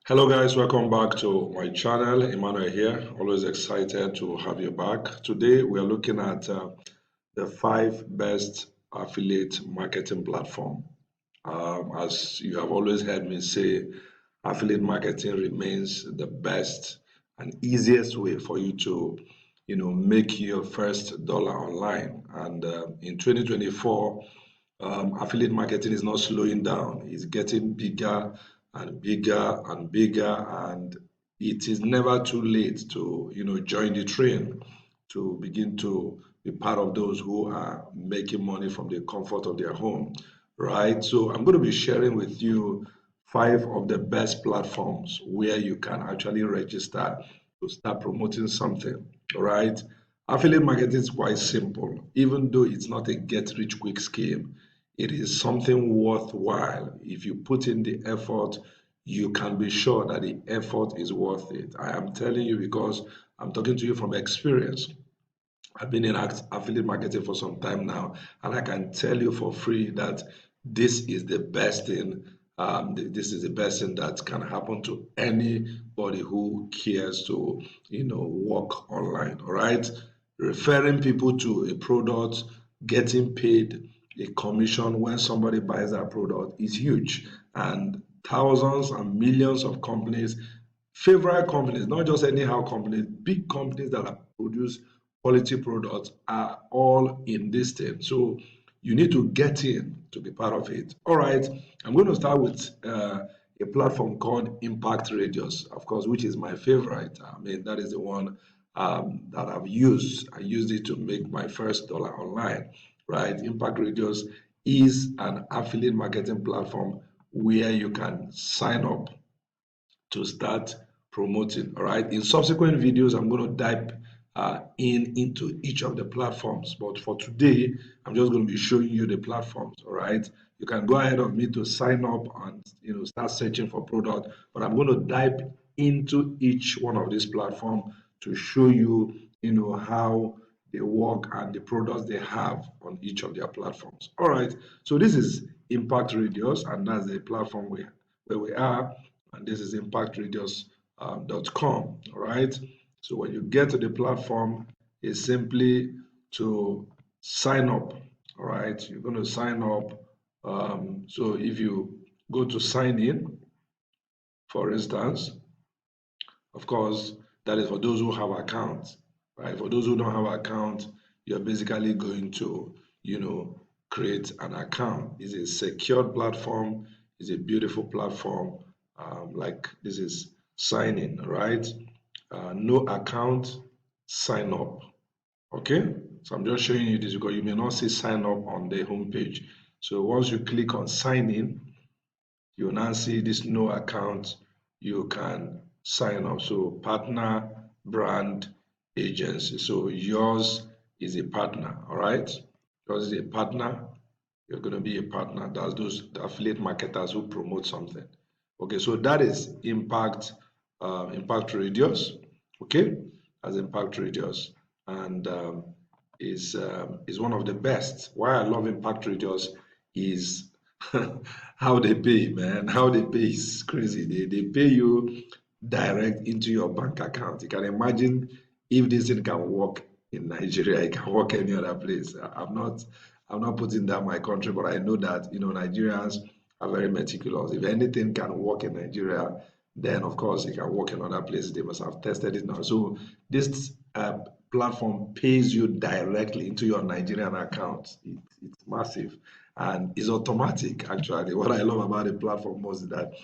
Hello guys, welcome back to my channel. Emmanuel here. Always excited to have you back. Today we are looking at the five best affiliate marketing platform. As you have always heard me say, affiliate marketing remains the best and easiest way for you to, make your first dollar online. And in 2024, affiliate marketing is not slowing down. It's getting bigger and bigger and bigger, and it is never too late to, join the train to begin to be part of those who are making money from the comfort of their home, right? So I'm going to be sharing with you five of the best platforms where you can actually register to start promoting something, all right? Affiliate marketing is quite simple, even though it's not a get rich quick scheme. It is something worthwhile. If you put in the effort, you can be sure that the effort is worth it. I am telling you because I'm talking to you from experience. I've been in affiliate marketing for some time now, and I can tell you for free that this is the best thing. This is the best thing that can happen to anybody who cares to, work online. All right, referring people to a product, getting paid a commission when somebody buys that product is huge, and thousands and millions of companies, favorite companies, not just anyhow companies, big companies that are produce quality products are all in this thing. So you need to get in to be part of it. All right, I'm going to start with a platform called Impact Radius, of course, which is my favorite. I mean, that is the one that I've used. I used it to make my first dollar online, right? Impact Radius is an affiliate marketing platform where you can sign up to start promoting. All right. In subsequent videos, I'm going to dive into each of the platforms. But for today, I'm just going to be showing you the platforms. All right. You can go ahead of me to sign up and start searching for product. But I'm going to dive into each one of these platforms to show you, how they work and the products they have on each of their platforms. All right. So this is Impact Radius, and that's the platform where we are, and this is impactradius.com. All right. So when you get to the platform, it's simply to sign up. All right. You're going to sign up. So if you go to sign in, for instance, of course, that is for those who have accounts, right? For those who don't have account, you're basically going to, create an account. It's a secured platform. It's a beautiful platform. Like this is sign in, right? No account, sign up. Okay, so I'm just showing you this because you may not see sign up on the homepage. So once you click on sign in, you will now see this no account. You can sign up. So partner brand agency. So yours is a partner, all right? Yours is a partner. You're going to be a partner. That's those affiliate marketers who promote something. Okay, so that is Impact Radius. Okay, as Impact Radius, and is one of the best. Why I love Impact Radius is how they pay, man. How they pay is crazy. They pay you direct into your bank account. You can imagine if this thing can work in Nigeria, it can work any other place. I'm not putting down my country, but I know that Nigerians are very meticulous. If anything can work in Nigeria, then of course it can work in other places. They must have tested it now. So this platform pays you directly into your Nigerian account. It's massive and it's automatic. Actually, what I love about the platform most is that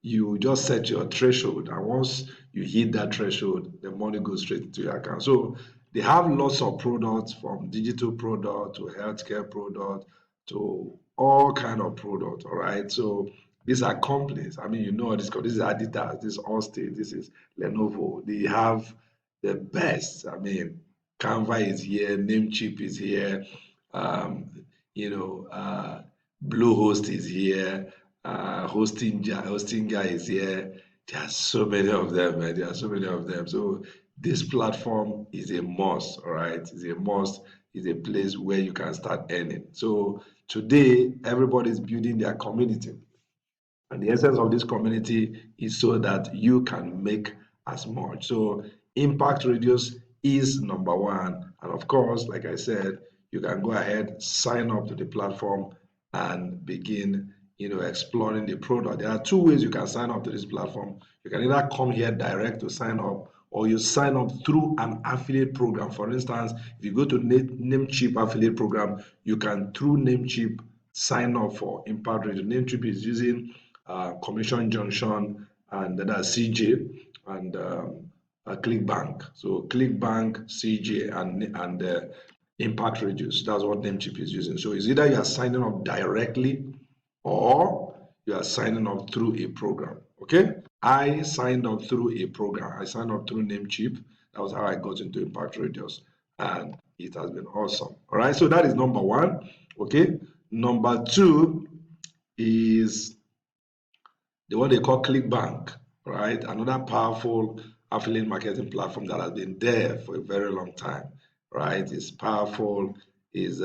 you just set your threshold, and once you hit that threshold, the money goes straight into your account. So they have lots of products, from digital product to healthcare product to all kind of product. All right, so these are companies. I mean, this is Adidas, this is Allstate, this is Lenovo. They have the best. I mean, Canva is here, Namecheap is here, um, you know, uh, Bluehost is here, hosting guy is here. There are so many of them, man. There are so many of them. So this platform is a must, all right? It's a must. It's a place where you can start earning. So today, everybody is building their community. And the essence of this community is so that you can make as much. So impact radius is number one. And of course, like I said, you can go ahead, sign up to the platform and begin, exploring the product. There are two ways you can sign up to this platform. You can either come here direct to sign up, or you sign up through an affiliate program. For instance, if you go to Namecheap affiliate program, you can through Namecheap sign up for Impact Radio. Namecheap is using Commission Junction and that's CJ and ClickBank. So ClickBank, CJ, and Impact Radius. That's what Namecheap is using. So it's either you are signing up directly or you are signing up through a program. Okay? I signed up through a program. I signed up through Namecheap. That was how I got into Impact Radius, and it has been awesome. All right, so that is number one. Okay, number two is the one they call ClickBank. Right, another powerful affiliate marketing platform that has been there for a very long time. Right, it's powerful, is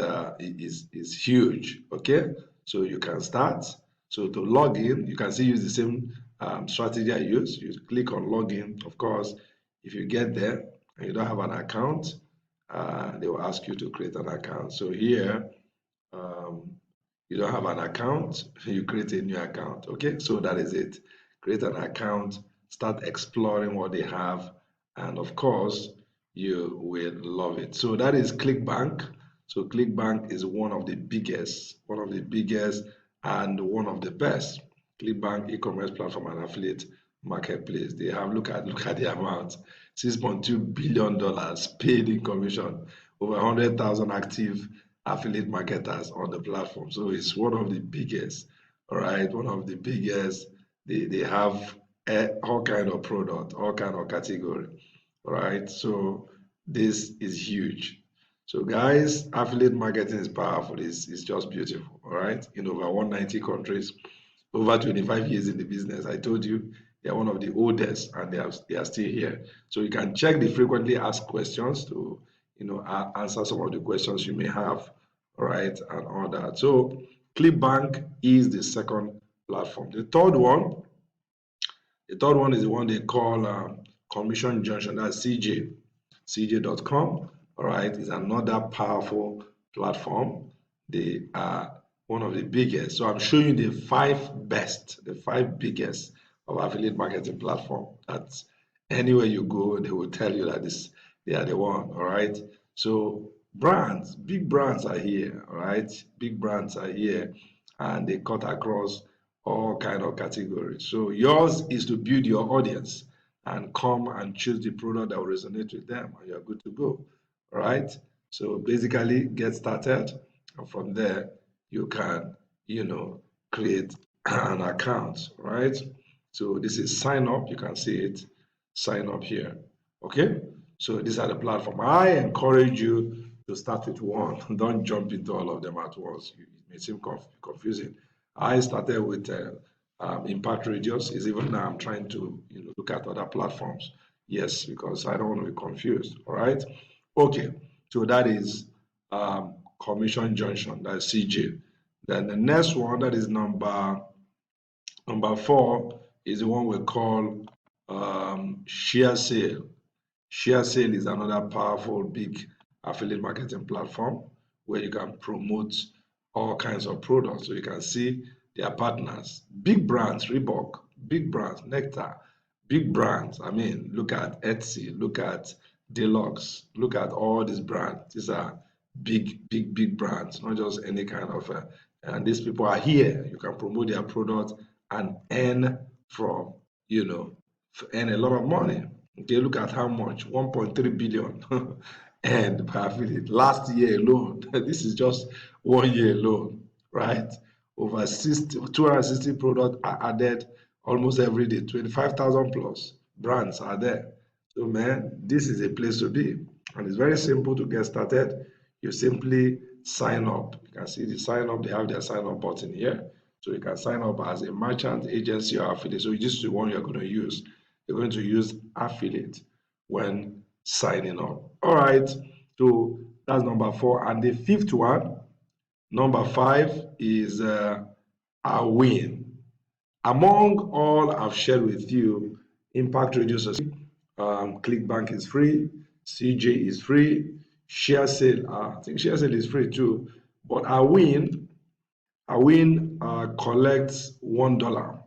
huge. Okay, so you can start. So to log in, you can still use the same strategy I use. You click on login. Of course, if you get there and you don't have an account, they will ask you to create an account. So here, you don't have an account, you create a new account. Okay, so that is it. Create an account, start exploring what they have, and of course, you will love it. So that is ClickBank. So ClickBank is one of the biggest, and one of the best. ClickBank e-commerce platform and affiliate marketplace. They have look at the amount, $6.2 billion paid in commission, over 100,000 active affiliate marketers on the platform. So it's one of the biggest. All right, one of the biggest. They have all kind of product, all kind of category. All right, so this is huge. So guys, affiliate marketing is powerful. It's just beautiful. All right, in over 190 countries, over 25 years in the business. I told you they are one of the oldest, and they are still here. So you can check the frequently asked questions to answer some of the questions you may have, all right, and all that. So ClickBank is the second platform. The third one is the one they call Commission Junction. That's CJ, CJ.com. All right, is another powerful platform. They are one of the biggest. So I'm showing you the five biggest of affiliate marketing platform. That's anywhere you go, they will tell you that they are the one. All right. So brands, big brands are here. All right, big brands are here, and they cut across all kind of categories. So yours is to build your audience and come and choose the product that will resonate with them, and you're good to go. All right. So basically, get started, and from there you can, create an account. Right. So this is sign up. You can see it. Sign up here. Okay. So these are the platform. I encourage you to start with one. Don't jump into all of them at once. It may seem confusing. I started with Impact Radius. Is even now I'm trying to look at other platforms. Yes, because I don't want to be confused. All right. Okay. So that is Commission Junction. That's CJ. Then the next one, that is number 4, is the one we call ShareSale. ShareSale is another powerful, big affiliate marketing platform where you can promote all kinds of products. So you can see their partners, big brands, Reebok, big brands, Nectar, big brands. I mean, look at Etsy, look at Deluxe, look at all these brands. These are big brands, not just any kind of. And these people are here. You can promote their product and earn from, earn a lot of money. Okay, look at how much, 1.3 billion and per affiliate last year alone. This is just 1 year alone, right? Over 260 products are added almost every day. 25,000 plus brands are there. So man, this is a place to be, and it's very simple to get started. You simply sign up. You can see the sign up. They have their sign up button here, so you can sign up as a merchant, agency, or affiliate. So this is the one you're going to use. You're going to use affiliate when signing up. All right. So that's number 4, and the fifth one, number 5, is Awin. Among all I've shared with you, Impact Radius is free, ClickBank is free, CJ is free, ShareSale, I think ShareSale is free too, but Awin collects $1, $1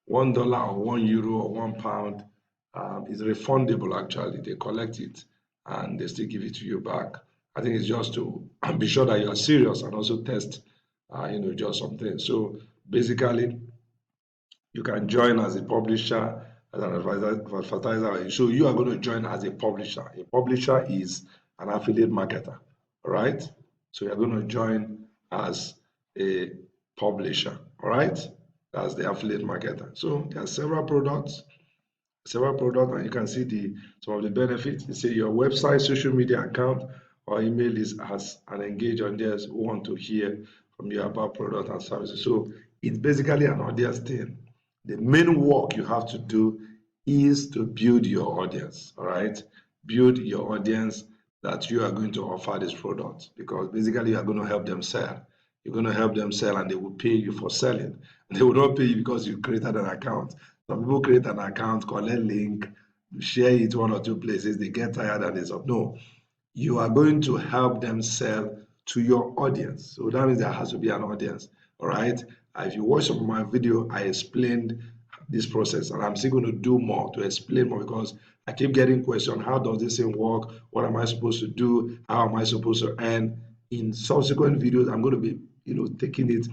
or €1 or £1 is refundable. Actually, they collect it and they still give it to you back. I think it's just to be sure that you are serious and also test, just something. So basically, you can join as a publisher, as an advertiser. So you are going to join as a publisher. A publisher is an affiliate marketer, all right? So you're going to join as a publisher, all right? That's the affiliate marketer. So there are several products, and you can see some of the benefits. You say your website, social media account, or email is as an engage audience who want to hear from you about product and services. So it's basically an audience thing. The main work you have to do is to build your audience, all right? Build your audience that you are going to offer this product, because basically you are going to help them sell. You're going to help them sell and they will pay you for selling. And they will not pay you because you created an account. Some people create an account, collect link, share it one or two places, they get tired and they stop. No, you are going to help them sell to your audience. So that means there has to be an audience. All right. If you watch some of my video, I explained this process, and I'm still going to do more to explain more, because I keep getting questions. How does this thing work? What am I supposed to do? How am I supposed to earn? In subsequent videos, I'm going to be, taking it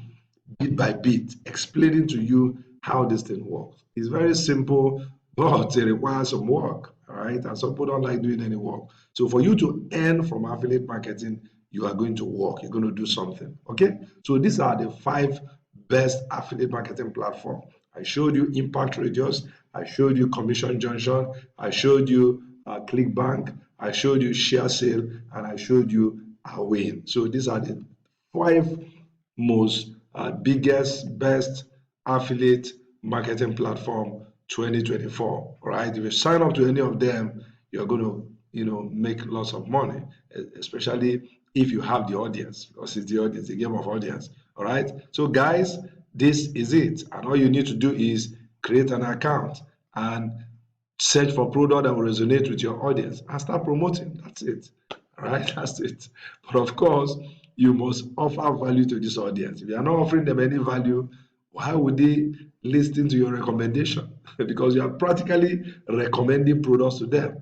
bit by bit, explaining to you how this thing works. It's very simple, but it requires some work. All right. And some people don't like doing any work. So for you to earn from affiliate marketing, you are going to work. You're going to do something. Okay. So these are the 5 best affiliate marketing platform. I showed you Impact Radius. I showed you Commission Junction. I showed you ClickBank. I showed you ShareSale, and I showed you Awin. So these are the 5 most biggest, best affiliate marketing platform 2024. Right? If you sign up to any of them, you're going to, make lots of money, especially if you have the audience, because it's the audience, the game of audience. All right. So guys, this is it. And all you need to do is create an account and search for product that will resonate with your audience and start promoting. That's it. All right. That's it. But of course, you must offer value to this audience. If you are not offering them any value, why would they listen to your recommendation? Because you are practically recommending products to them.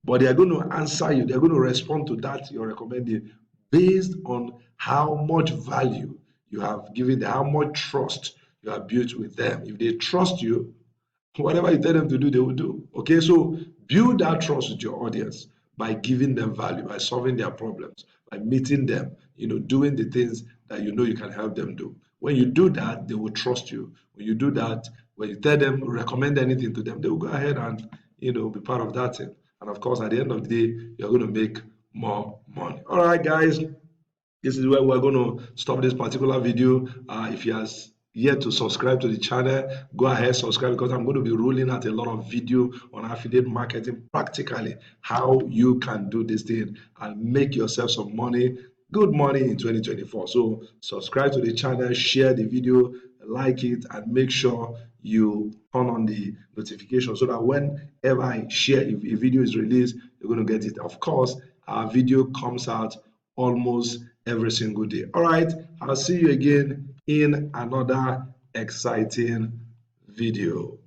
But they are going to answer you, they're going to respond to that you're recommending based on how much value you have given them, how much trust you have built with them. If they trust you, whatever you tell them to do, they will do. Okay, so build that trust with your audience by giving them value, by solving their problems, by meeting them, doing the things that you can help them do. When you do that, they will trust you. When you do that, when you tell them, recommend anything to them, they will go ahead and be part of that thing. And of course, at the end of the day, you're going to make more money. All right, guys, this is where we're going to stop this particular video. If you are yet to subscribe to the channel, go ahead, subscribe, because I'm going to be rolling out a lot of video on affiliate marketing, practically how you can do this thing and make yourself some money, good money in 2024. So subscribe to the channel, share the video, like it, and make sure you turn on the notification so that whenever I share, if a video is released, you're going to get it. Of course, our video comes out almost every single day. All right, I'll see you again in another exciting video.